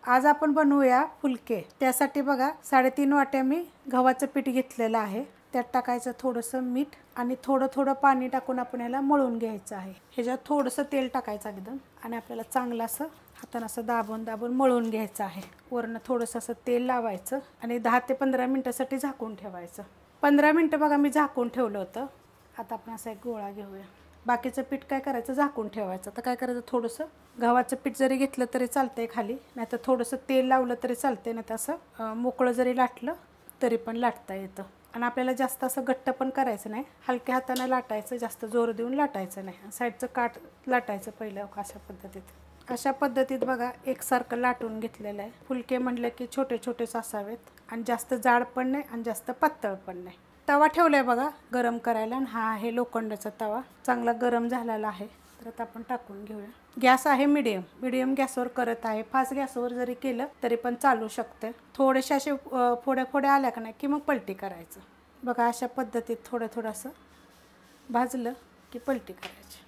आज आपण बनवूया फुलके। त्यासाठी बघा 3.5 वाट्या मी गव्हाचं पीठ घेतलेलं आहे। त्यात टाकायचं थोडंसं मीठ आणि थोडं पाणी टाकून आपण याला मळून घ्यायचं आहे। ह्याच्यात थोडंसं तेल टाकायचं एकदम आणि आपल्याला चांगलं असं हाताने असं दाबून मळून घ्यायचं आहे। वरनं थोडंसं असं तेल लावायचं आणि 10 ते 15 मिनिटासाठी झाकून ठेवायचं। 15 मिनिटं बघा मी झाकून ठेवलं होतं। आता आपण असा एक गोळा घेऊया। बाकीचं पीठ काय करायचं, झाकून ठेवायचं। आता काय करायचं, थोडंसं गव्हाचं पीठ जरी घेतलं तरी चालतंय खाली, नाहीतर थोडंसं तेल लावलं तरी चालतंय, नाही तर असं मोकळं जरी लाटलं तरी पण लाटता येतं। आणि आपल्याला जास्त असं घट्ट पण करायचं नाही, हलक्या हाताने लाटायचं, जास्त जोर देऊन लाटायचं नाही। साईडचं काठ लाटायचं पहिलं अशा पद्धतीत बघा एकसारखं लाटून घेतलेलं आहे। फुलके म्हणलं की छोटे छोटेच असावेत आणि जास्त जाड पण नाही आणि जास्त पातळ पण नाही। तवा ठेवलाय बघा गरम करायला, आणि हा आहे लोखंडाचा तवा, चांगला गरम झालेला आहे। तर आता आपण टाकून घेऊया। गॅस आहे मीडियम गॅसवर करत आहे। फास्ट गॅसवर जरी केलं तरी पण चालू शकते। थोडेसे असे फोड्या आल्या का नाही की मग पलटी करायचं। बघा अशा पद्धतीत थोडं असं भाजलं की पलटी करायची।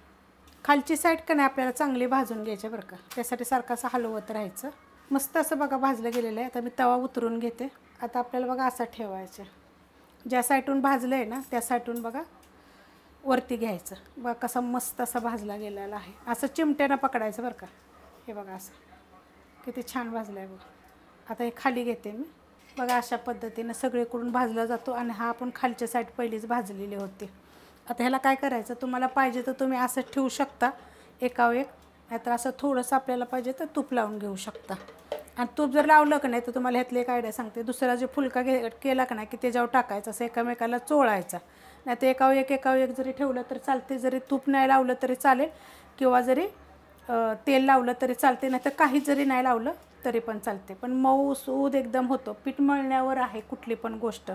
खालची साईड का नाही आपल्याला चांगली भाजून घ्यायची बरं का, त्यासाठी सारखं असं हलवत राहायचं। मस्त असं बघा भाजलं गेलेलं आहे। आता मी तवा उतरून घेते। आता आपल्याला बघा असं ठेवायचं, ज्या साईडून भाजलं आहे ना त्या साईडून बघा वरती घ्यायचं। बघा कसा मस्त असा भाजला गेलेला आहे। असं चिमट्यानं पकडायचं बरं का। हे बघा असं किती छान भाजलं आहे बघा। आता हे खाली घेते मी। बघा अशा पद्धतीनं सगळीकडून भाजला जातो, आणि हा आपण खालच्या साईड पहिलीच भाजलेली होती। आता ह्याला काय करायचं, तुम्हाला पाहिजे तर तुम्ही असं ठेवू शकता एकावर एक, नाहीतर असं थोडंसं आपल्याला पाहिजे तर तूप लावून घेऊ शकता। आणि तूप जर लावलं का नाही तर तुम्हाला ह्यातली एक आयडिया सांगते, दुसरा जो फुलका केला का नाही की त्याच्यावर टाकायचं, असं एकामेकाला चोळायचा, नाही तर एकावर एक जरी ठेवलं तर चालते। जरी तूप नाही लावलं तरी चालेल, किंवा जरी तेल लावलं तरी चालते, नाही तर काही जरी नाही लावलं तरी पण चालते। पण मऊ सूद एकदम होतो। पीठ मळण्यावर आहे कुठली पण गोष्ट।